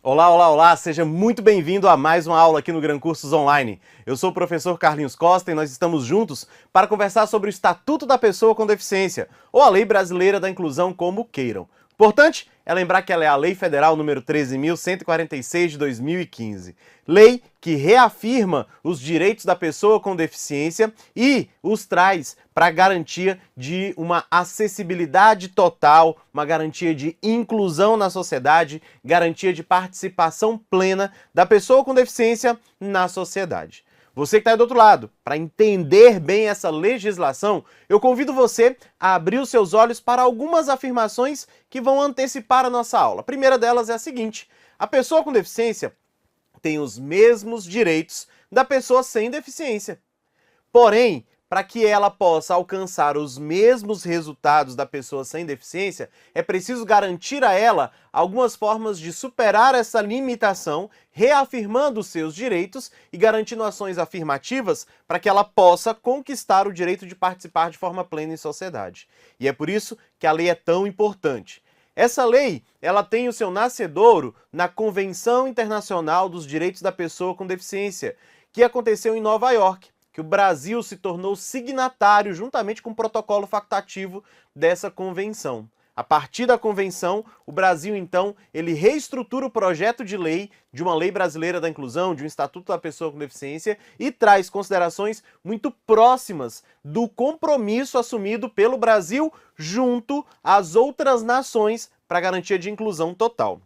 Olá, olá, olá! Seja muito bem-vindo a mais uma aula aqui no Gran Cursos Online. Eu sou o professor Carlinhos Costa e nós estamos juntos para conversar sobre o Estatuto da Pessoa com Deficiência, ou a Lei Brasileira da Inclusão, como queiram. Importante é lembrar que ela é a Lei Federal número 13.146 de 2015. Lei que reafirma os direitos da pessoa com deficiência e os traz para a garantia de uma acessibilidade total, uma garantia de inclusão na sociedade, garantia de participação plena da pessoa com deficiência na sociedade. Você que está aí do outro lado, para entender bem essa legislação, eu convido você a abrir os seus olhos para algumas afirmações que vão antecipar a nossa aula. A primeira delas é a seguinte: a pessoa com deficiência tem os mesmos direitos da pessoa sem deficiência. Porém, para que ela possa alcançar os mesmos resultados da pessoa sem deficiência, é preciso garantir a ela algumas formas de superar essa limitação, reafirmando os seus direitos e garantindo ações afirmativas para que ela possa conquistar o direito de participar de forma plena em sociedade. E é por isso que a lei é tão importante. Essa lei, ela tem o seu nascedouro na Convenção Internacional dos Direitos da Pessoa com Deficiência, que aconteceu em Nova York, que o Brasil se tornou signatário juntamente com o protocolo facultativo dessa convenção. A partir da convenção, o Brasil, então, ele reestrutura o projeto de lei, de uma lei brasileira da inclusão, de um Estatuto da Pessoa com Deficiência, e traz considerações muito próximas do compromisso assumido pelo Brasil junto às outras nações para a garantia de inclusão total.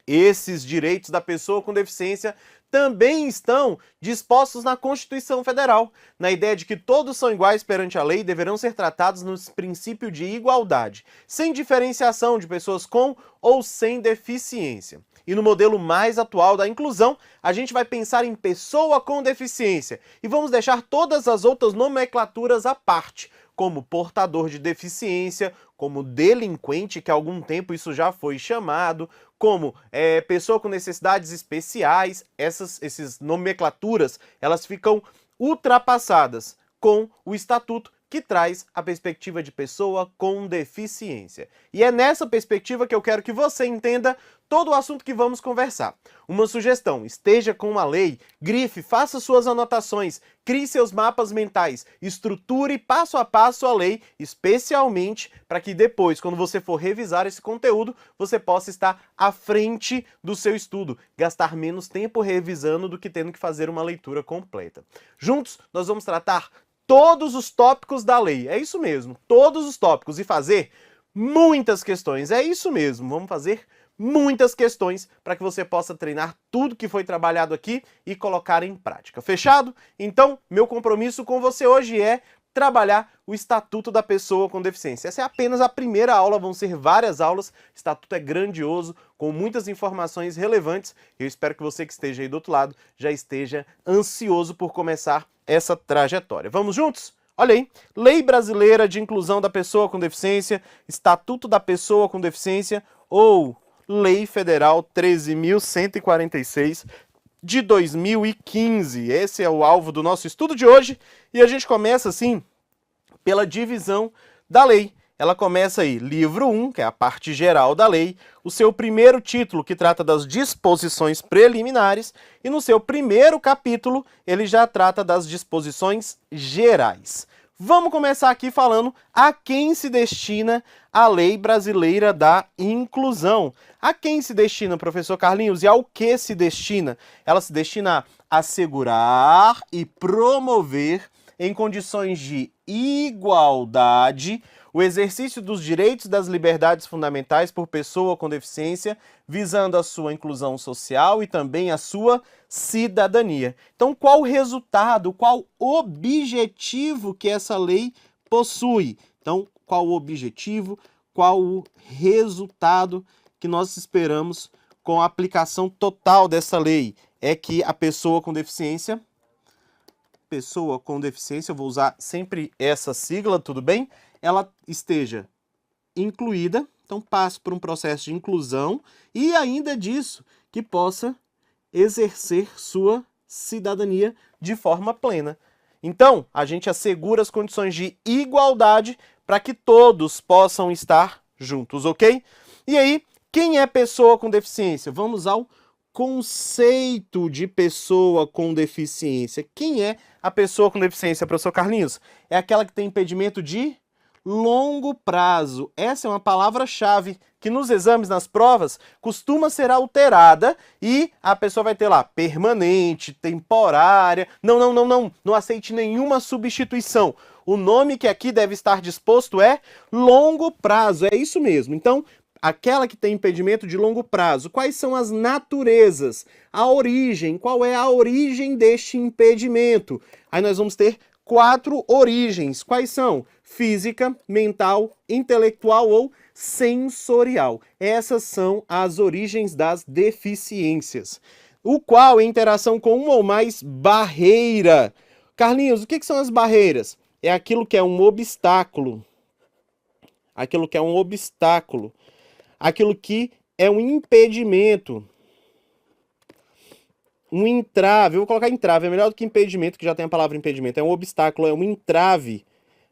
Esses direitos da pessoa com deficiência também estão dispostos na Constituição Federal, na ideia de que todos são iguais perante a lei e deverão ser tratados no princípio de igualdade, sem diferenciação de pessoas com ou sem deficiência. E no modelo mais atual da inclusão, a gente vai pensar em pessoa com deficiência e vamos deixar todas as outras nomenclaturas à parte, como portador de deficiência, como delinquente, que há algum tempo isso já foi chamado, como pessoa com necessidades especiais. Essas nomenclaturas, elas ficam ultrapassadas com o Estatuto, que traz a perspectiva de pessoa com deficiência. E é nessa perspectiva que eu quero que você entenda todo o assunto que vamos conversar. Uma sugestão: esteja com uma lei, grife, faça suas anotações, crie seus mapas mentais, estruture passo a passo a lei, especialmente para que depois, quando você for revisar esse conteúdo, você possa estar à frente do seu estudo, gastar menos tempo revisando do que tendo que fazer uma leitura completa. Juntos, nós vamos tratar todos os tópicos da lei, é isso mesmo, todos os tópicos, e fazer muitas questões, é isso mesmo, vamos fazer muitas questões para que você possa treinar tudo que foi trabalhado aqui e colocar em prática. Fechado? Então, meu compromisso com você hoje é trabalhar o Estatuto da Pessoa com Deficiência. Essa é apenas a primeira aula, vão ser várias aulas. O Estatuto é grandioso, com muitas informações relevantes. Eu espero que você que esteja aí do outro lado já esteja ansioso por começar essa trajetória. Vamos juntos? Olha aí, Lei Brasileira de Inclusão da Pessoa com Deficiência, Estatuto da Pessoa com Deficiência, ou Lei Federal 13.146 de 2015. Esse é o alvo do nosso estudo de hoje e a gente começa assim pela divisão da lei. Ela começa aí, livro 1, que é a parte geral da lei, o seu primeiro título, que trata das disposições preliminares, e no seu primeiro capítulo ele já trata das disposições gerais. Vamos começar aqui falando a quem se destina a Lei Brasileira da Inclusão. A quem se destina, professor Carlinhos, e ao que se destina? Ela se destina a assegurar e promover, em condições de igualdade, o exercício dos direitos e das liberdades fundamentais por pessoa com deficiência, visando a sua inclusão social e também a sua cidadania. Então, qual o resultado, qual o objetivo que essa lei possui? Então, qual o objetivo, qual o resultado que nós esperamos com a aplicação total dessa lei? É que a pessoa com deficiência, eu vou usar sempre essa sigla, tudo bem? Ela esteja incluída, então passe por um processo de inclusão e ainda disso, que possa exercer sua cidadania de forma plena. Então, a gente assegura as condições de igualdade para que todos possam estar juntos, ok? E aí, quem é pessoa com deficiência? Vamos ao conceito de pessoa com deficiência. Quem é a pessoa com deficiência, professor Carlinhos? É aquela que tem impedimento de longo prazo. Essa é uma palavra-chave que nos exames, nas provas, costuma ser alterada e a pessoa vai ter lá permanente, temporária. Não aceite nenhuma substituição. O nome que aqui deve estar disposto é longo prazo, é isso mesmo. Então, aquela que tem impedimento de longo prazo, quais são as naturezas? A origem, qual é a origem deste impedimento? Aí nós vamos ter 4 origens. Quais são? Física, mental, intelectual ou sensorial. Essas são as origens das deficiências. O qual, em interação com uma ou mais barreira. Carlinhos, o que são as barreiras? É aquilo que é um obstáculo. Aquilo que é um obstáculo. Aquilo que é um impedimento. Um entrave, eu vou colocar entrave, é melhor do que impedimento, que já tem a palavra impedimento. É um obstáculo, é um entrave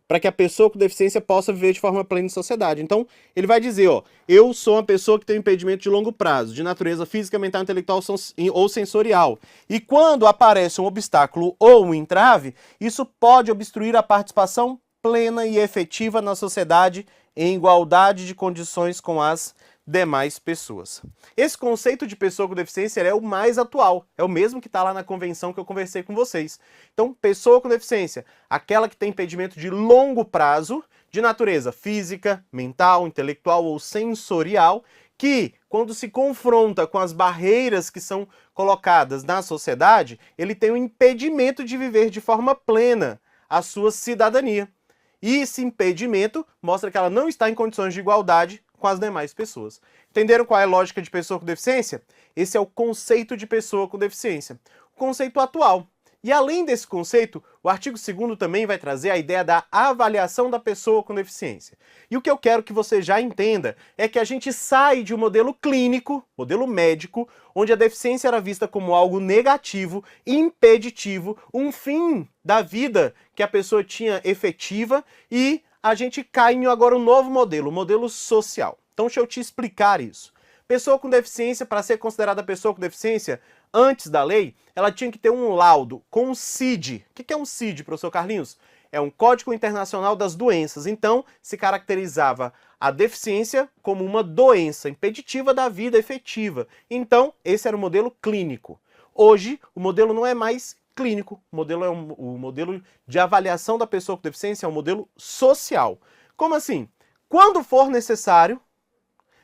para que a pessoa com deficiência possa viver de forma plena em sociedade. Então, ele vai dizer, ó, eu sou uma pessoa que tem um impedimento de longo prazo, de natureza física, mental, intelectual ou sensorial. E quando aparece um obstáculo ou um entrave, isso pode obstruir a participação plena e efetiva na sociedade em igualdade de condições com as demais pessoas. Esse conceito de pessoa com deficiência é o mais atual, é o mesmo que está lá na convenção que eu conversei com vocês. Então, pessoa com deficiência, aquela que tem impedimento de longo prazo, de natureza física, mental, intelectual ou sensorial, que, quando se confronta com as barreiras que são colocadas na sociedade, ele tem o impedimento de viver de forma plena a sua cidadania. E esse impedimento mostra que ela não está em condições de igualdade com as demais pessoas. Entenderam qual é a lógica de pessoa com deficiência? Esse é o conceito de pessoa com deficiência. O conceito atual. E além desse conceito, o artigo 2º também vai trazer a ideia da avaliação da pessoa com deficiência. E o que eu quero que você já entenda é que a gente sai de um modelo clínico, modelo médico, onde a deficiência era vista como algo negativo, impeditivo, um fim da vida que a pessoa tinha efetiva, e a gente cai em agora um novo modelo, o modelo social. Então deixa eu te explicar isso. Pessoa com deficiência, para ser considerada pessoa com deficiência, antes da lei, ela tinha que ter um laudo com um CID. O que é um CID, professor Carlinhos? É um Código Internacional das Doenças. Então, se caracterizava a deficiência como uma doença impeditiva da vida efetiva. Então, esse era o modelo clínico. Hoje, o modelo não é mais clínico, o modelo é o modelo de avaliação da pessoa com deficiência é um modelo social. Como assim? Quando for necessário,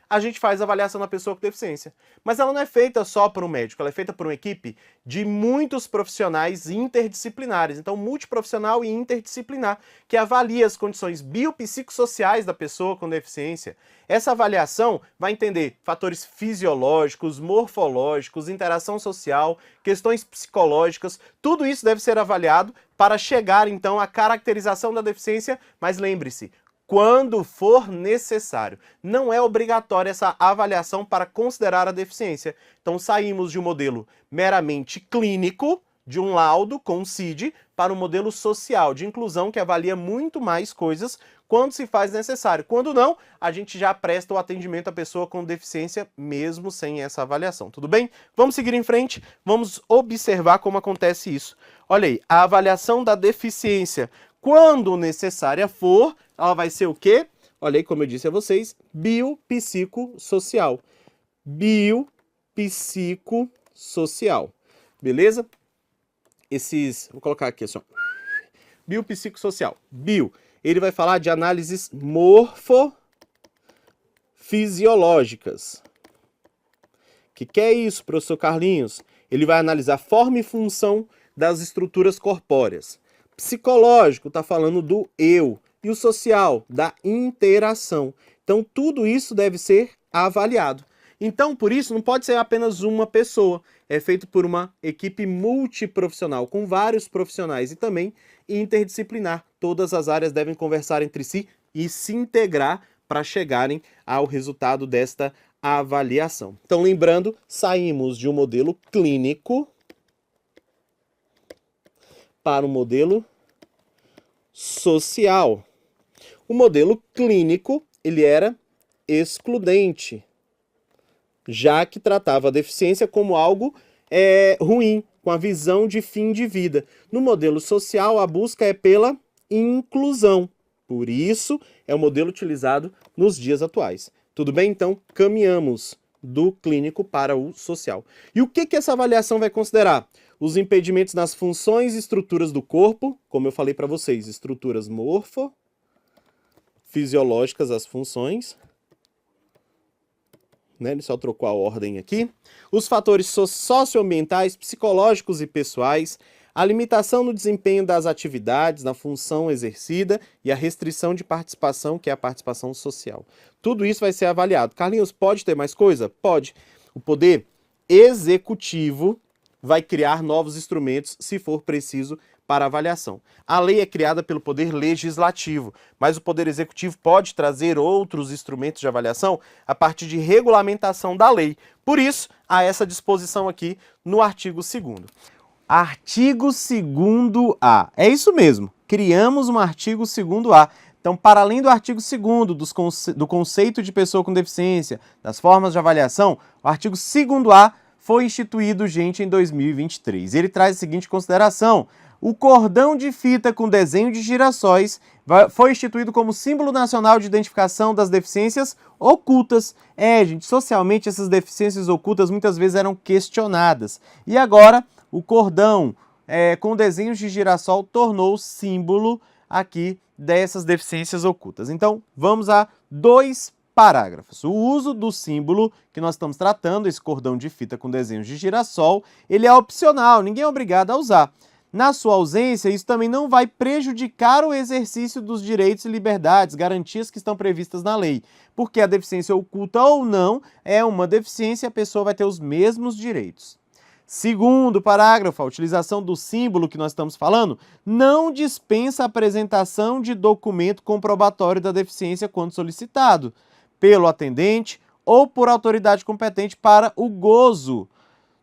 a gente faz a avaliação da pessoa com deficiência. Mas ela não é feita só por um médico, ela é feita por uma equipe de muitos profissionais interdisciplinares. Então, multiprofissional e interdisciplinar, que avalia as condições biopsicossociais da pessoa com deficiência. Essa avaliação vai entender fatores fisiológicos, morfológicos, interação social, questões psicológicas. Tudo isso deve ser avaliado para chegar, então, à caracterização da deficiência. Mas lembre-se, quando for necessário. Não é obrigatória essa avaliação para considerar a deficiência. Então saímos de um modelo meramente clínico, de um laudo com CID, para um modelo social, de inclusão, que avalia muito mais coisas quando se faz necessário. Quando não, a gente já presta o atendimento à pessoa com deficiência, mesmo sem essa avaliação. Tudo bem? Vamos seguir em frente, vamos observar como acontece isso. Olha aí, a avaliação da deficiência, quando necessária for, ela vai ser o quê? Olha aí, como eu disse a vocês, biopsicossocial. Biopsicossocial. Beleza? Vou colocar aqui assim, ó. Biopsicossocial. Bio, ele vai falar de análises morfofisiológicas. O que é isso, professor Carlinhos? Ele vai analisar a forma e função das estruturas corpóreas. Psicológico, está falando do eu. E o social, da interação. Então, tudo isso deve ser avaliado. Então, por isso, não pode ser apenas uma pessoa. É feito por uma equipe multiprofissional, com vários profissionais e também interdisciplinar. Todas as áreas devem conversar entre si e se integrar para chegarem ao resultado desta avaliação. Então, lembrando, saímos de um modelo clínico para um modelo social. O modelo clínico, ele era excludente. já que tratava a deficiência como algo ruim, com a visão de fim de vida. No modelo social, a busca é pela inclusão. Por isso, é o modelo utilizado nos dias atuais. Tudo bem? Então, caminhamos do clínico para o social. E o que essa avaliação vai considerar? Os impedimentos nas funções e estruturas do corpo, como eu falei para vocês, estruturas morfofisiológicas, as funções, né? Ele só trocou a ordem aqui. Os fatores socioambientais, psicológicos e pessoais, a limitação no desempenho das atividades, na função exercida e a restrição de participação, que é a participação social. Tudo isso vai ser avaliado. Carlinhos, pode ter mais coisa? Pode. O poder executivo vai criar novos instrumentos, se for preciso, para avaliação. A lei é criada pelo poder legislativo, mas o poder executivo pode trazer outros instrumentos de avaliação a partir de regulamentação da lei. Por isso, há essa disposição aqui no artigo 2º. Artigo 2º-A. É isso mesmo, criamos um artigo 2º-A. Então, para além do artigo 2º, do conceito de pessoa com deficiência, das formas de avaliação, o artigo 2º-A foi instituído, gente, em 2023. Ele traz a seguinte consideração: o cordão de fita com desenho de girassóis foi instituído como símbolo nacional de identificação das deficiências ocultas. Gente, socialmente essas deficiências ocultas muitas vezes eram questionadas. E agora, o cordão com desenhos de girassol tornou símbolo aqui dessas deficiências ocultas. Então, vamos a 2 parágrafos. O uso do símbolo que nós estamos tratando, esse cordão de fita com desenhos de girassol, ele é opcional, ninguém é obrigado a usar. Na sua ausência, isso também não vai prejudicar o exercício dos direitos e liberdades, garantias que estão previstas na lei, porque a deficiência oculta ou não é uma deficiência e a pessoa vai ter os mesmos direitos. Segundo parágrafo, a utilização do símbolo que nós estamos falando não dispensa a apresentação de documento comprobatório da deficiência quando solicitado pelo atendente ou por autoridade competente para o gozo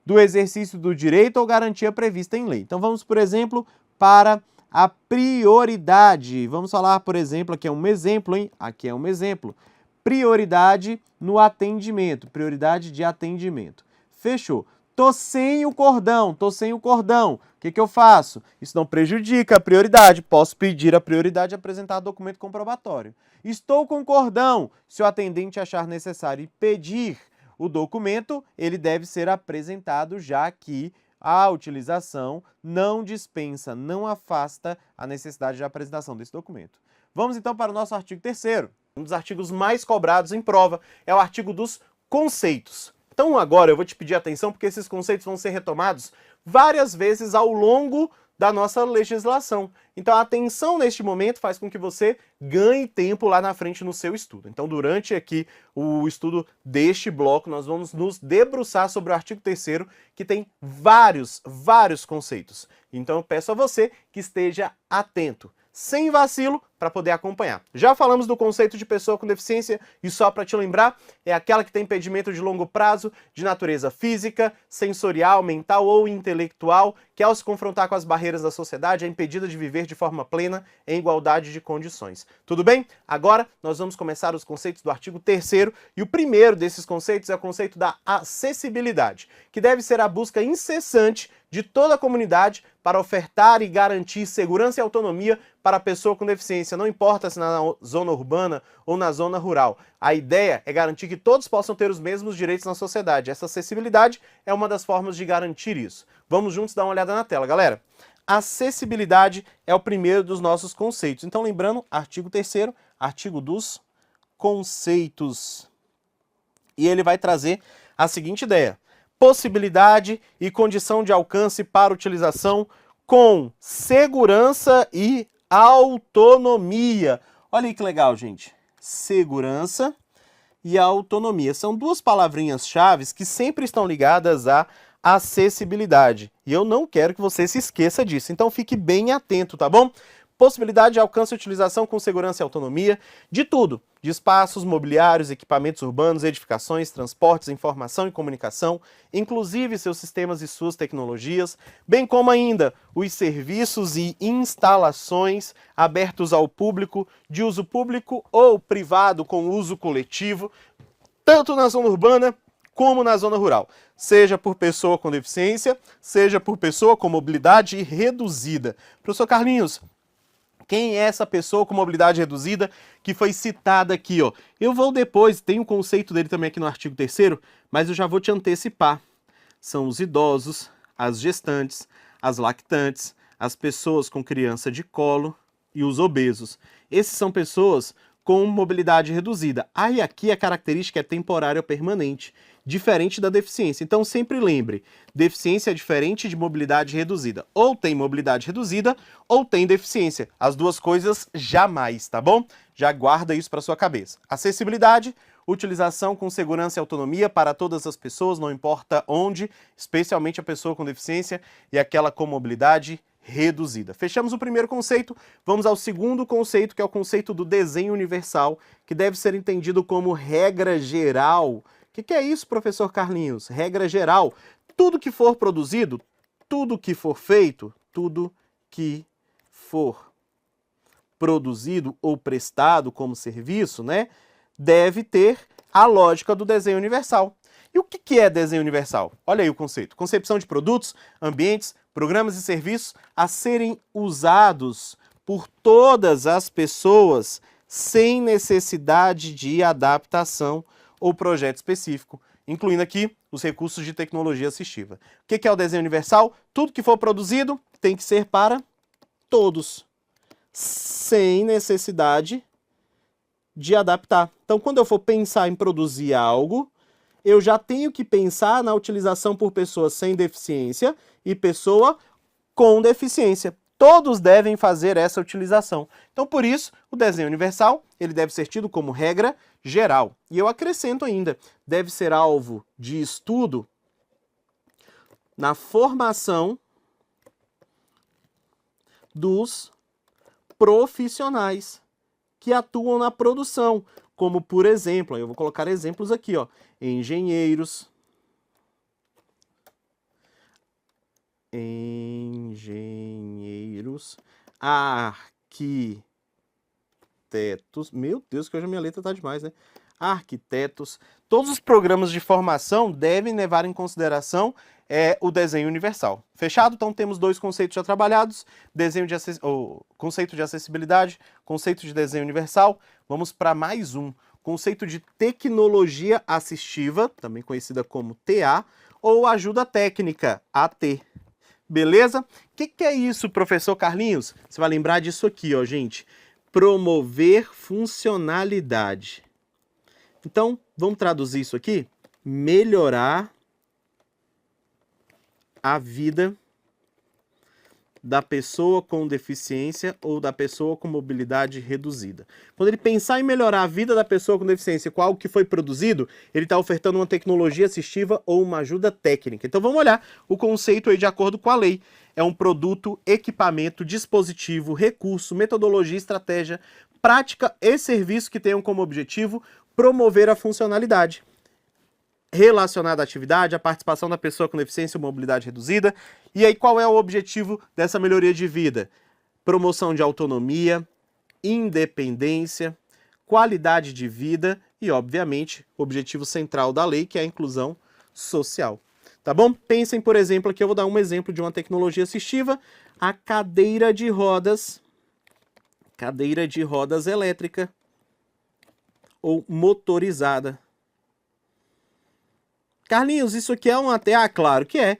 do exercício do direito ou garantia prevista em lei. Então vamos, por exemplo, para a prioridade. Vamos falar, por exemplo, aqui é um exemplo, hein? Aqui é um exemplo. Prioridade no atendimento, prioridade de atendimento. Fechou. Tô sem o cordão. O que eu faço? Isso não prejudica a prioridade. Posso pedir a prioridade e apresentar documento comprobatório. Estou com cordão. Se o atendente achar necessário e pedir o documento, ele deve ser apresentado, já que a utilização não dispensa, não afasta a necessidade de apresentação desse documento. Vamos então para o nosso artigo 3º. Um dos artigos mais cobrados em prova é o artigo dos conceitos. Então agora eu vou te pedir atenção porque esses conceitos vão ser retomados várias vezes ao longo da nossa legislação. Então a atenção neste momento faz com que você ganhe tempo lá na frente no seu estudo. Então durante aqui o estudo deste bloco nós vamos nos debruçar sobre o artigo 3º, que tem vários conceitos. Então eu peço a você que esteja atento, sem vacilo, para poder acompanhar. Já falamos do conceito de pessoa com deficiência e só para te lembrar, é aquela que tem impedimento de longo prazo, de natureza física, sensorial, mental ou intelectual, que ao se confrontar com as barreiras da sociedade é impedida de viver de forma plena em igualdade de condições. Tudo bem? Agora nós vamos começar os conceitos do artigo 3º e o primeiro desses conceitos é o conceito da acessibilidade, que deve ser a busca incessante de toda a comunidade para ofertar e garantir segurança e autonomia para a pessoa com deficiência, não importa se na zona urbana ou na zona rural. A ideia é garantir que todos possam ter os mesmos direitos na sociedade. Essa acessibilidade é uma das formas de garantir isso. Vamos juntos dar uma olhada na tela, galera. Acessibilidade é o primeiro dos nossos conceitos. Então, lembrando, artigo 3º, artigo dos conceitos. E ele vai trazer a seguinte ideia: possibilidade e condição de alcance para utilização com segurança e autonomia. Olha aí que legal, gente. Segurança e autonomia. São duas palavrinhas-chave que sempre estão ligadas à acessibilidade. E eu não quero que você se esqueça disso. Então fique bem atento, tá bom? Possibilidade de alcance e utilização com segurança e autonomia de tudo, de espaços, mobiliários, equipamentos urbanos, edificações, transportes, informação e comunicação, inclusive seus sistemas e suas tecnologias, bem como ainda os serviços e instalações abertos ao público, de uso público ou privado com uso coletivo, tanto na zona urbana como na zona rural, seja por pessoa com deficiência, seja por pessoa com mobilidade reduzida. Professor Carlinhos, quem é essa pessoa com mobilidade reduzida que foi citada aqui, ó? Eu vou depois, tem um conceito dele também aqui no artigo 3º, mas eu já vou te antecipar. São os idosos, as gestantes, as lactantes, as pessoas com criança de colo e os obesos. Esses são pessoas com mobilidade reduzida. Aí aqui a característica é temporária ou permanente, diferente da deficiência. Então sempre lembre, deficiência é diferente de mobilidade reduzida. Ou tem mobilidade reduzida ou tem deficiência. As duas coisas jamais, tá bom? Já guarda isso para sua cabeça. Acessibilidade, utilização com segurança e autonomia para todas as pessoas, não importa onde, especialmente a pessoa com deficiência e aquela com mobilidade reduzida. Fechamos o primeiro conceito, vamos ao segundo conceito, que é o conceito do desenho universal, que deve ser entendido como regra geral. O que é isso, professor Carlinhos? Regra geral. Tudo que for produzido, tudo que for feito, tudo que for produzido ou prestado como serviço, né, deve ter a lógica do desenho universal. E o que é desenho universal? Olha aí o conceito. Concepção de produtos, ambientes, programas e serviços a serem usados por todas as pessoas sem necessidade de adaptação ou projeto específico, incluindo aqui os recursos de tecnologia assistiva. O que é o desenho universal? Tudo que for produzido tem que ser para todos, sem necessidade de adaptar. Então, quando eu for pensar em produzir algo, eu já tenho que pensar na utilização por pessoas sem deficiência e pessoa com deficiência. Todos devem fazer essa utilização. Então, por isso, o desenho universal ele deve ser tido como regra geral. E eu acrescento ainda, deve ser alvo de estudo na formação dos profissionais que atuam na produção, como, por exemplo, eu vou colocar exemplos aqui, ó, engenheiros, arquitetos, meu Deus, que hoje a minha letra tá demais, né? Arquitetos, todos os programas de formação devem levar em consideração o desenho universal. Fechado? Então temos dois conceitos já trabalhados, conceito de acessibilidade, conceito de desenho universal. Vamos para mais um, conceito de tecnologia assistiva, também conhecida como TA, ou ajuda técnica, AT. Beleza? O que é isso, professor Carlinhos? Você vai lembrar disso aqui, ó, gente. Promover funcionalidade. Então, vamos traduzir isso aqui? Melhorar a vida da pessoa com deficiência ou da pessoa com mobilidade reduzida. Quando ele pensar em melhorar a vida da pessoa com deficiência com algo que foi produzido, ele está ofertando uma tecnologia assistiva ou uma ajuda técnica. Então vamos olhar o conceito aí de acordo com a lei. É um produto, equipamento, dispositivo, recurso, metodologia, estratégia, prática e serviço que tenham como objetivo promover a funcionalidade relacionada à atividade, a participação da pessoa com deficiência ou mobilidade reduzida. E aí qual é o objetivo dessa melhoria de vida? Promoção de autonomia, independência, qualidade de vida e, obviamente, o objetivo central da lei, que é a inclusão social. Tá bom? Pensem, por exemplo, aqui eu vou dar um exemplo de uma tecnologia assistiva, a cadeira de rodas elétrica ou motorizada. Carlinhos, isso aqui é um AT? Ah, claro que é.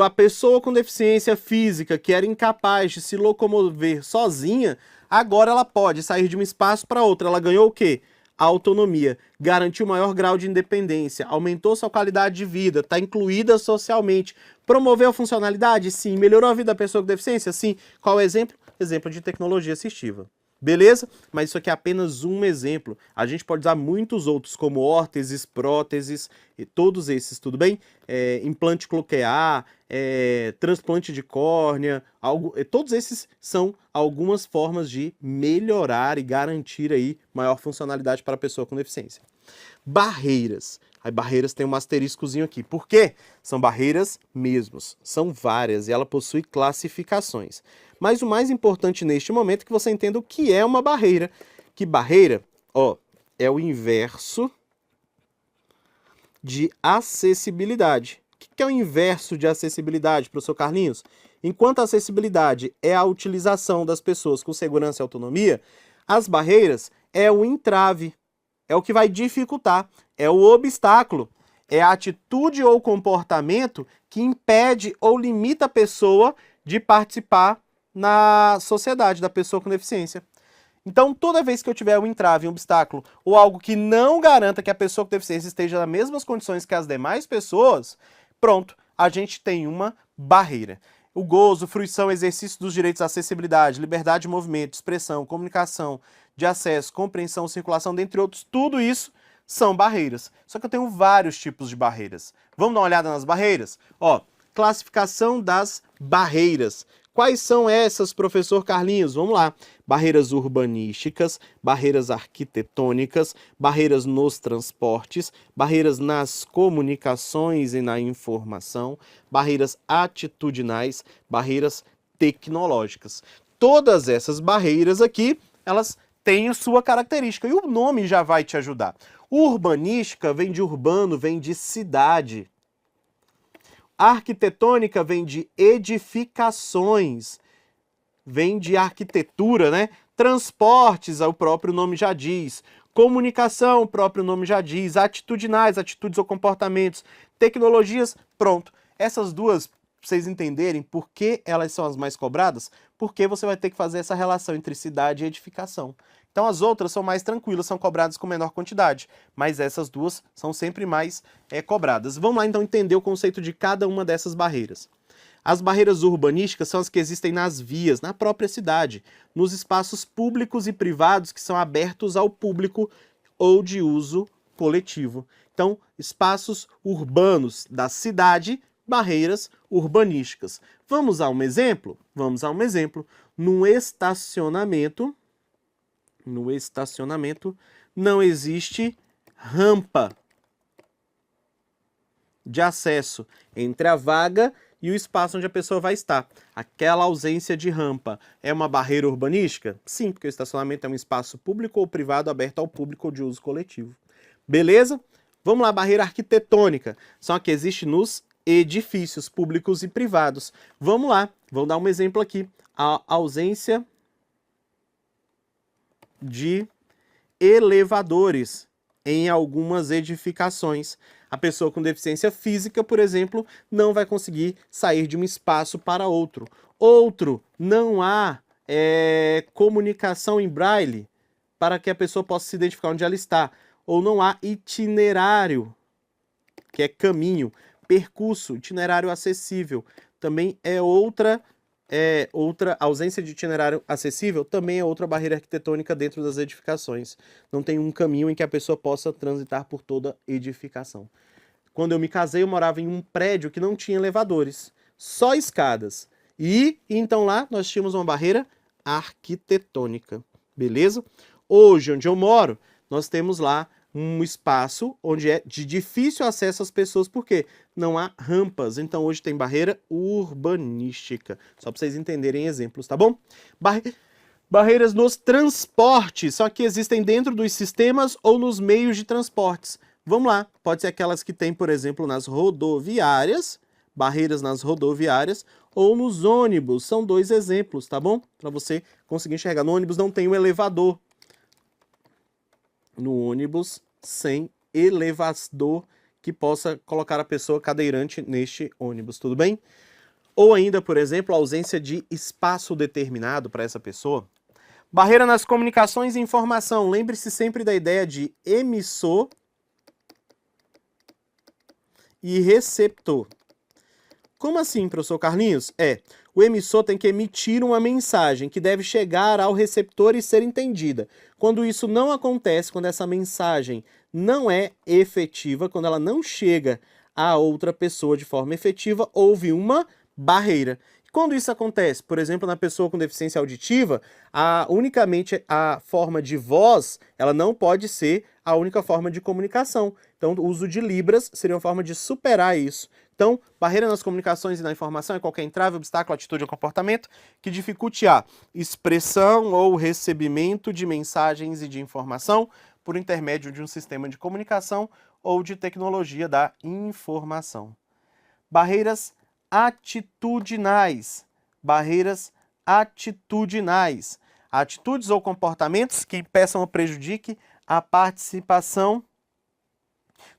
A pessoa com deficiência física que era incapaz de se locomover sozinha, agora ela pode sair de um espaço para outro. Ela ganhou o quê? A autonomia, garantiu maior grau de independência, aumentou sua qualidade de vida, está incluída socialmente. Promoveu a funcionalidade? Sim. Melhorou a vida da pessoa com deficiência? Sim. Qual é o exemplo? Exemplo de tecnologia assistiva. Beleza? Mas isso aqui é apenas um exemplo. A gente pode usar muitos outros, como órteses, próteses, e todos esses, tudo bem? Implante coclear, transplante de córnea, todos esses são algumas formas de melhorar e garantir aí maior funcionalidade para a pessoa com deficiência. Barreiras. Aí barreiras tem um asteriscozinho aqui. Por quê? São barreiras mesmos. São várias e ela possui classificações. Mas o mais importante neste momento é que você entenda o que é uma barreira. Que barreira, ó, é o inverso de acessibilidade. O que é o inverso de acessibilidade, professor Carlinhos? Enquanto a acessibilidade é a utilização das pessoas com segurança e autonomia, as barreiras é o entrave, é o que vai dificultar, é o obstáculo, é a atitude ou comportamento que impede ou limita a pessoa de participar na sociedade, da pessoa com deficiência. Então, toda vez que eu tiver um entrave, um obstáculo, ou algo que não garanta que a pessoa com deficiência esteja nas mesmas condições que as demais pessoas, pronto, a gente tem uma barreira. O gozo, fruição, exercício dos direitos à acessibilidade, liberdade de movimento, expressão, comunicação, de acesso, compreensão, circulação, dentre outros, tudo isso são barreiras. Só que eu tenho vários tipos de barreiras. Vamos dar uma olhada nas barreiras? Ó, classificação das barreiras. Quais são essas, professor Carlinhos? Vamos lá. Barreiras urbanísticas, barreiras arquitetônicas, barreiras nos transportes, barreiras nas comunicações e na informação, barreiras atitudinais, barreiras tecnológicas. Todas essas barreiras aqui, elas têm a sua característica e o nome já vai te ajudar. Urbanística vem de urbano, vem de cidade. Arquitetônica vem de edificações, vem de arquitetura, né? Transportes, o próprio nome já diz. Comunicação, o próprio nome já diz. Atitudinais, atitudes ou comportamentos. Tecnologias, pronto. Essas duas, pra vocês entenderem por que elas são as mais cobradas, porque você vai ter que fazer essa relação entre cidade e edificação. Então as outras são mais tranquilas, são cobradas com menor quantidade, mas essas duas são sempre mais cobradas. Vamos lá então entender o conceito de cada uma dessas barreiras. As barreiras urbanísticas são as que existem nas vias, na própria cidade, nos espaços públicos e privados que são abertos ao público ou de uso coletivo. Então, espaços urbanos da cidade, barreiras urbanísticas. Vamos a um exemplo? Vamos a um exemplo. No estacionamento não existe rampa de acesso entre a vaga e o espaço onde a pessoa vai estar. Aquela ausência de rampa é uma barreira urbanística? Sim, porque o estacionamento é um espaço público ou privado aberto ao público ou de uso coletivo. Beleza? Vamos lá, barreira arquitetônica. São a que existe nos edifícios públicos e privados. Vamos lá, vamos dar um exemplo aqui. A ausência de elevadores em algumas edificações. A pessoa com deficiência física, por exemplo, não vai conseguir sair de um espaço para outro. Outro, não há comunicação em braille para que a pessoa possa se identificar onde ela está. Ou não há itinerário, que é caminho, percurso, itinerário acessível. Também é outra ausência de itinerário acessível, também é outra barreira arquitetônica dentro das edificações. Não tem um caminho em que a pessoa possa transitar por toda edificação. Quando eu me casei, eu morava em um prédio que não tinha elevadores, só escadas. E então lá nós tínhamos uma barreira arquitetônica, beleza? Hoje, onde eu moro, nós temos lá um espaço onde é de difícil acesso às pessoas, porque não há rampas. Então hoje tem barreira urbanística. Só para vocês entenderem exemplos, tá bom? Barreiras nos transportes, só que existem dentro dos sistemas ou nos meios de transportes. Vamos lá, pode ser aquelas que tem, por exemplo, nas rodoviárias, barreiras nas rodoviárias, ou nos ônibus. São dois exemplos, tá bom? Para você conseguir enxergar. No ônibus não tem um elevador. No ônibus sem elevador que possa colocar a pessoa cadeirante neste ônibus, tudo bem? Ou ainda, por exemplo, a ausência de espaço determinado para essa pessoa. Barreira nas comunicações e informação. Lembre-se sempre da ideia de emissor e receptor. Como assim, professor Carlinhos? O emissor tem que emitir uma mensagem que deve chegar ao receptor e ser entendida. Quando isso não acontece, quando essa mensagem não é efetiva, quando ela não chega a outra pessoa de forma efetiva, houve uma barreira. Quando isso acontece, por exemplo, na pessoa com deficiência auditiva, unicamente a forma de voz, ela não pode ser a única forma de comunicação. Então, o uso de libras seria uma forma de superar isso. Então, barreira nas comunicações e na informação é qualquer entrave, obstáculo, atitude ou comportamento que dificulte a expressão ou recebimento de mensagens e de informação por intermédio de um sistema de comunicação ou de tecnologia da informação. Barreiras atitudinais. Barreiras atitudinais. Atitudes ou comportamentos que impeçam ou prejudiquem a participação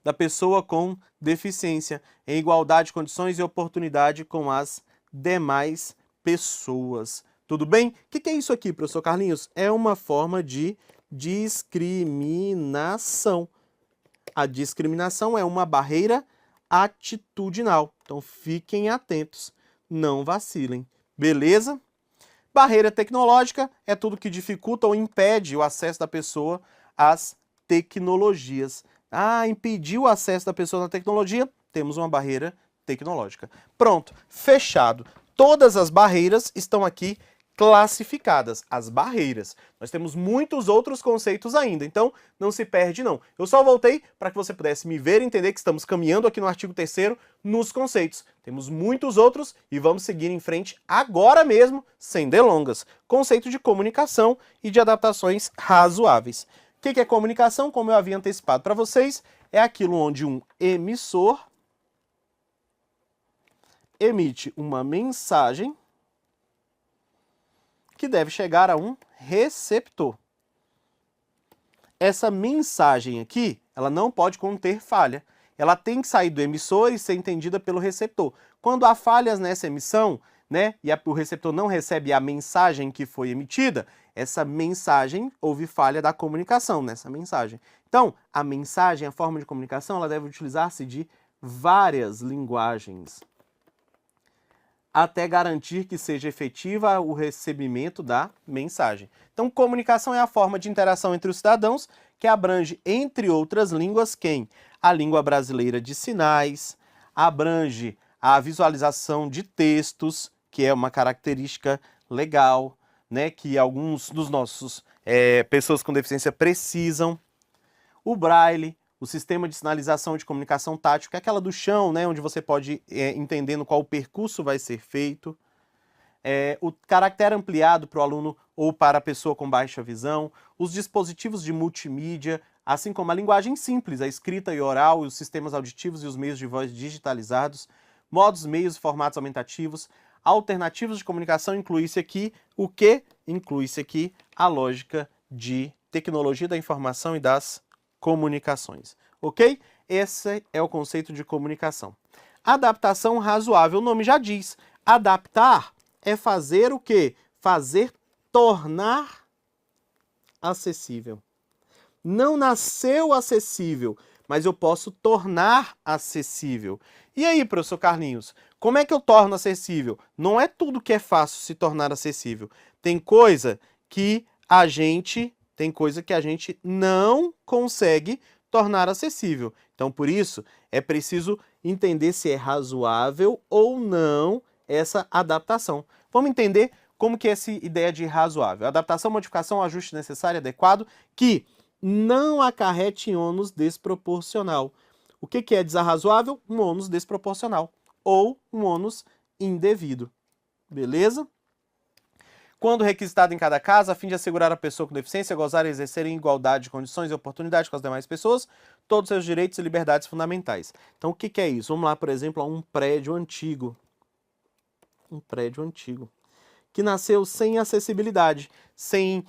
da pessoa com deficiência em igualdade de condições e oportunidade com as demais pessoas. Tudo bem? O que é isso aqui, professor Carlinhos? É uma forma de discriminação. A discriminação é uma barreira atitudinal. Então, fiquem atentos, não vacilem. Beleza? Barreira tecnológica é tudo que dificulta ou impede o acesso da pessoa às tecnologias. Impedir o acesso da pessoa na tecnologia, temos uma barreira tecnológica. Pronto, fechado. Todas as barreiras estão aqui classificadas, as barreiras. Nós temos muitos outros conceitos ainda, então não se perde não. Eu só voltei para que você pudesse me ver e entender que estamos caminhando aqui no artigo 3º nos conceitos. Temos muitos outros e vamos seguir em frente agora mesmo, sem delongas. Conceito de comunicação e de adaptações razoáveis. O que é comunicação? Como eu havia antecipado para vocês, é aquilo onde um emissor emite uma mensagem que deve chegar a um receptor. Essa mensagem aqui, ela não pode conter falha. Ela tem que sair do emissor e ser entendida pelo receptor. Quando há falhas nessa emissão, e o receptor não recebe a mensagem que foi emitida, essa mensagem, houve falha da comunicação nessa mensagem. Então, a mensagem, a forma de comunicação, ela deve utilizar-se de várias linguagens, até garantir que seja efetiva o recebimento da mensagem. Então, comunicação é a forma de interação entre os cidadãos que abrange, entre outras línguas, quem? A língua brasileira de sinais, abrange a visualização de textos, que é uma característica legal, que alguns dos nossos pessoas com deficiência precisam. O braille, o sistema de sinalização de comunicação tátil, que é aquela do chão, onde você pode ir entendendo qual o percurso vai ser feito. O caractere ampliado para o aluno ou para a pessoa com baixa visão. Os dispositivos de multimídia, assim como a linguagem simples, a escrita e oral, os sistemas auditivos e os meios de voz digitalizados. Modos, meios e formatos aumentativos. Alternativos de comunicação, inclui-se aqui o quê? Inclui-se aqui a lógica de tecnologia da informação e das comunicações, ok? Esse é o conceito de comunicação. Adaptação razoável, o nome já diz. Adaptar é fazer o quê? Tornar acessível. Não nasceu acessível, mas eu posso tornar acessível. E aí, professor Carlinhos, como é que eu torno acessível? Não é tudo que é fácil se tornar acessível. Tem coisa que a gente não consegue tornar acessível. Então, por isso, é preciso entender se é razoável ou não essa adaptação. Vamos entender como que é essa ideia de razoável. Adaptação, modificação, ajuste necessário e adequado que não acarrete ônus desproporcional. O que é desarrazoável? Um ônus desproporcional ou um ônus indevido. Beleza? Quando requisitado em cada caso, a fim de assegurar a pessoa com deficiência gozar e exercer em igualdade de condições e oportunidade com as demais pessoas todos os seus direitos e liberdades fundamentais. Então, o que é isso? Vamos lá, por exemplo, a um prédio antigo. Um prédio antigo. Que nasceu sem acessibilidade, sem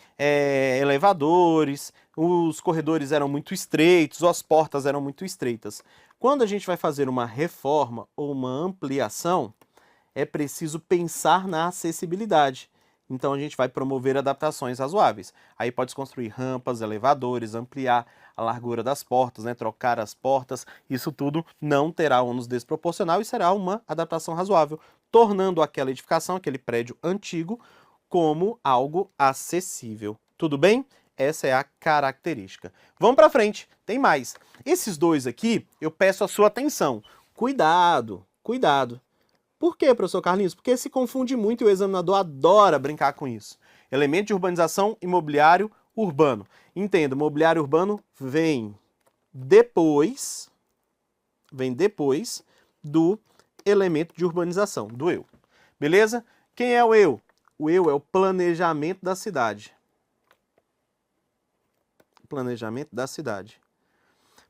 elevadores, os corredores eram muito estreitos, as portas eram muito estreitas. Quando a gente vai fazer uma reforma ou uma ampliação, é preciso pensar na acessibilidade. Então a gente vai promover adaptações razoáveis. Aí pode construir rampas, elevadores, ampliar a largura das portas, trocar as portas. Isso tudo não terá ônus desproporcional e será uma adaptação razoável, tornando aquela edificação, aquele prédio antigo, como algo acessível. Tudo bem? Essa é a característica. Vamos para frente, tem mais. Esses dois aqui, eu peço a sua atenção. Cuidado, cuidado. Por quê, professor Carlinhos? Porque se confunde muito e o examinador adora brincar com isso. Elemento de urbanização imobiliário urbano. Entenda, mobiliário urbano vem depois do elemento de urbanização, do eu. Beleza? Quem é o eu? O eu é o planejamento da cidade. Planejamento da cidade.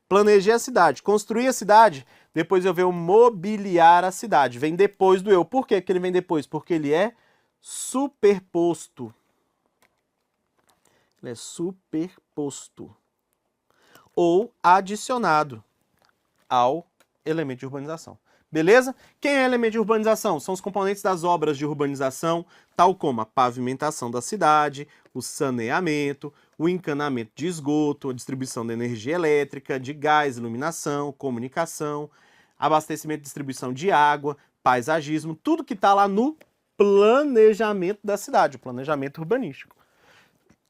Planejei a cidade, construí a cidade, depois eu venho mobiliar a cidade. Vem depois do eu. Por que ele vem depois? Porque ele é superposto. Ele é superposto. Ou adicionado ao elemento de urbanização. Beleza? Quem é elemento de urbanização? São os componentes das obras de urbanização, tal como a pavimentação da cidade, o saneamento, o encanamento de esgoto, a distribuição de energia elétrica, de gás, iluminação, comunicação, abastecimento e distribuição de água, paisagismo, tudo que está lá no planejamento da cidade, o planejamento urbanístico.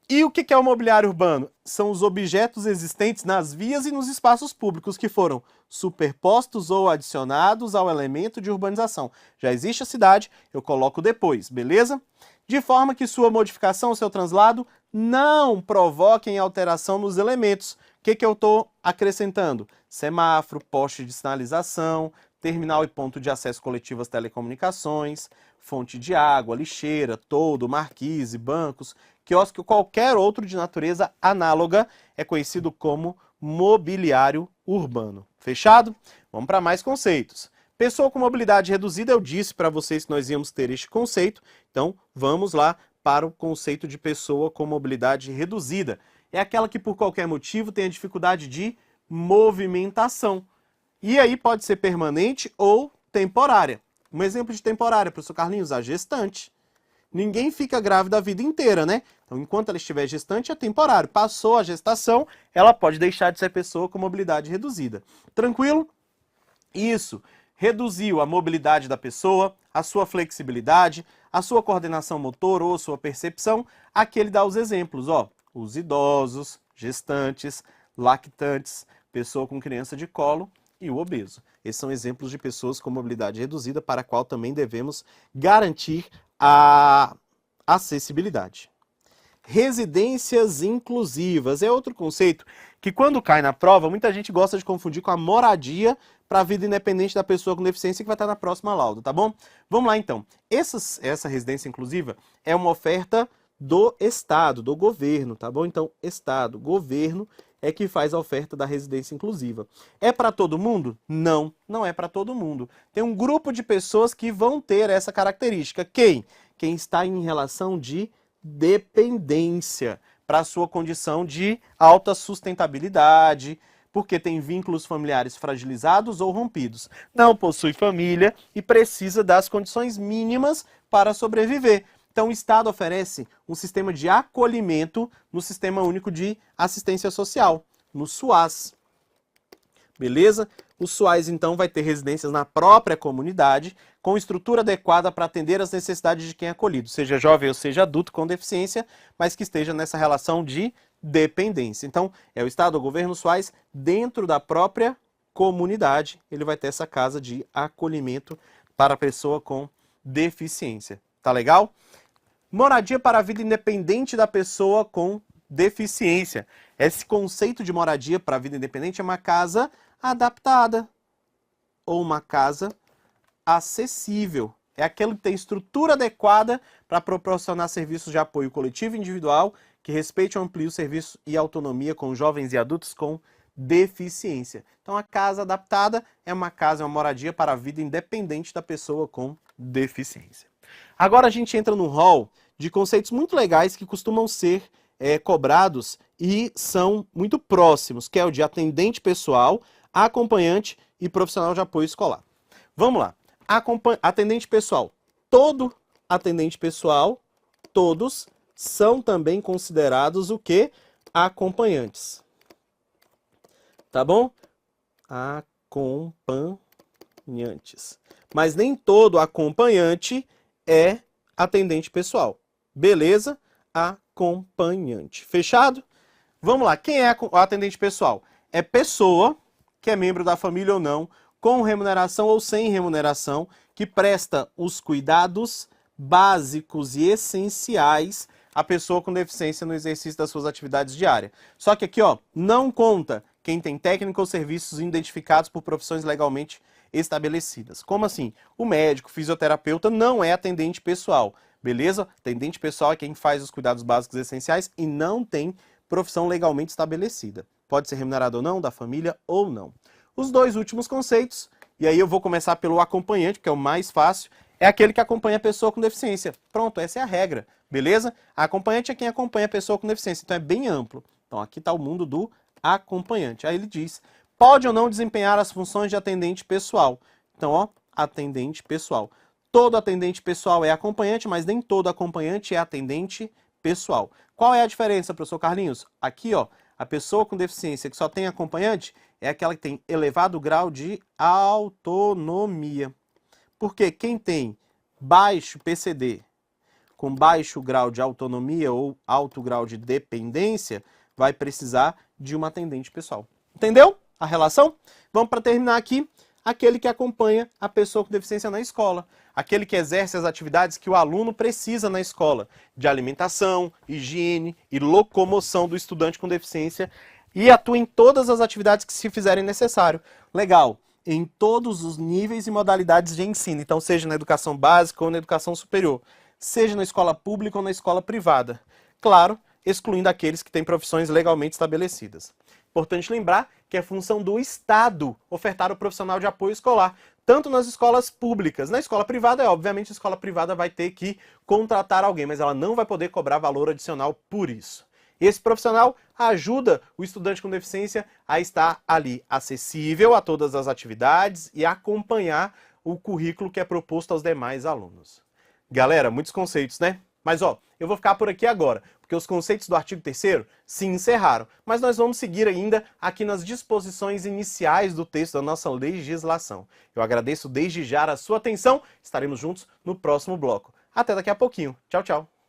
E o que é o mobiliário urbano? São os objetos existentes nas vias e nos espaços públicos que foram superpostos ou adicionados ao elemento de urbanização. Já existe a cidade, eu coloco depois, beleza? De forma que sua modificação, seu translado, não provoquem alteração nos elementos. O que eu estou acrescentando? Semáforo, poste de sinalização, terminal e ponto de acesso coletivo às telecomunicações, fonte de água, lixeira, toldo, marquise, bancos, quiosque ou qualquer outro de natureza análoga é conhecido como mobiliário urbano. Fechado? Vamos para mais conceitos. Pessoa com mobilidade reduzida, eu disse para vocês que nós íamos ter este conceito, então vamos lá para o conceito de pessoa com mobilidade reduzida. É aquela que por qualquer motivo tem a dificuldade de movimentação. E aí pode ser permanente ou temporária. Um exemplo de temporária, professor Carlinhos, a gestante. Ninguém fica grávida a vida inteira, né? Então, enquanto ela estiver gestante, é temporário. Passou a gestação, ela pode deixar de ser pessoa com mobilidade reduzida. Tranquilo? Isso reduziu a mobilidade da pessoa, a sua flexibilidade, a sua coordenação motor ou sua percepção. Aqui ele dá os exemplos, ó. Os idosos, gestantes, lactantes, pessoa com criança de colo e o obeso. Esses são exemplos de pessoas com mobilidade reduzida para a qual também devemos garantir a acessibilidade. Residências inclusivas é outro conceito que quando cai na prova, muita gente gosta de confundir com a moradia para a vida independente da pessoa com deficiência que vai estar na próxima lauda, tá bom? Vamos lá então. Essa residência inclusiva é uma oferta do Estado, do governo, tá bom? Então, Estado, governo é que faz a oferta da residência inclusiva. É para todo mundo? Não, não é para todo mundo. Tem um grupo de pessoas que vão ter essa característica. Quem? Quem está em relação de dependência para a sua condição de alta sustentabilidade, porque tem vínculos familiares fragilizados ou rompidos. Não possui família e precisa das condições mínimas para sobreviver. Então, o Estado oferece um sistema de acolhimento no Sistema Único de Assistência Social, no SUAS. Beleza? O SUAS, então, vai ter residências na própria comunidade, com estrutura adequada para atender às necessidades de quem é acolhido, seja jovem ou seja adulto com deficiência, mas que esteja nessa relação de dependência. Então, é o Estado, o governo, o SUAS, dentro da própria comunidade, ele vai ter essa casa de acolhimento para a pessoa com deficiência. Tá legal? Moradia para a vida independente da pessoa com deficiência. Esse conceito de moradia para a vida independente é uma casa adaptada ou uma casa acessível. É aquele que tem estrutura adequada para proporcionar serviços de apoio coletivo e individual que respeite e amplie o serviço e autonomia com jovens e adultos com deficiência. Então, a casa adaptada é uma casa, é uma moradia para a vida independente da pessoa com deficiência. Agora a gente entra no rol de conceitos muito legais que costumam ser cobrados e são muito próximos, que é o de atendente pessoal, acompanhante e profissional de apoio escolar. Vamos lá. Atendente pessoal. Todo atendente pessoal, todos são também considerados o quê? Acompanhantes. Tá bom? Acompanhantes. Mas nem todo acompanhante é atendente pessoal. Beleza? Acompanhante. Fechado? Vamos lá. Quem é o atendente pessoal? É pessoa que é membro da família ou não, com remuneração ou sem remuneração, que presta os cuidados básicos e essenciais à pessoa com deficiência no exercício das suas atividades diárias. Só que aqui, ó, não conta quem tem técnica ou serviços identificados por profissões legalmente estabelecidas. Como assim? O médico, o fisioterapeuta não é atendente pessoal, beleza? Atendente pessoal é quem faz os cuidados básicos essenciais e não tem profissão legalmente estabelecida. Pode ser remunerado ou não, da família ou não. Os dois últimos conceitos, e aí eu vou começar pelo acompanhante, que é o mais fácil, é aquele que acompanha a pessoa com deficiência. Pronto, essa é a regra, beleza? A acompanhante é quem acompanha a pessoa com deficiência, então é bem amplo. Então aqui está o mundo do acompanhante. Aí ele diz, pode ou não desempenhar as funções de atendente pessoal. Então, ó, atendente pessoal. Todo atendente pessoal é acompanhante, mas nem todo acompanhante é atendente pessoal. Qual é a diferença, professor Carlinhos? Aqui, ó, a pessoa com deficiência que só tem acompanhante é aquela que tem elevado grau de autonomia. Porque quem tem baixo PCD, com baixo grau de autonomia ou alto grau de dependência, vai precisar de uma atendente pessoal. Entendeu a relação? Vamos para terminar aqui. Aquele que acompanha a pessoa com deficiência na escola. Aquele que exerce as atividades que o aluno precisa na escola, de alimentação, higiene e locomoção do estudante com deficiência e atua em todas as atividades que se fizerem necessário. Legal. Em todos os níveis e modalidades de ensino. Então, seja na educação básica ou na educação superior. Seja na escola pública ou na escola privada. Claro, excluindo aqueles que têm profissões legalmente estabelecidas. Importante lembrar que é função do Estado ofertar o profissional de apoio escolar, tanto nas escolas públicas. Na escola privada, obviamente, a escola privada vai ter que contratar alguém, mas ela não vai poder cobrar valor adicional por isso. Esse profissional ajuda o estudante com deficiência a estar ali acessível a todas as atividades e acompanhar o currículo que é proposto aos demais alunos. Galera, muitos conceitos, né? Mas ó, eu vou ficar por aqui agora, porque os conceitos do artigo 3º se encerraram, mas nós vamos seguir ainda aqui nas disposições iniciais do texto da nossa legislação. Eu agradeço desde já a sua atenção, estaremos juntos no próximo bloco. Até daqui a pouquinho. Tchau, tchau.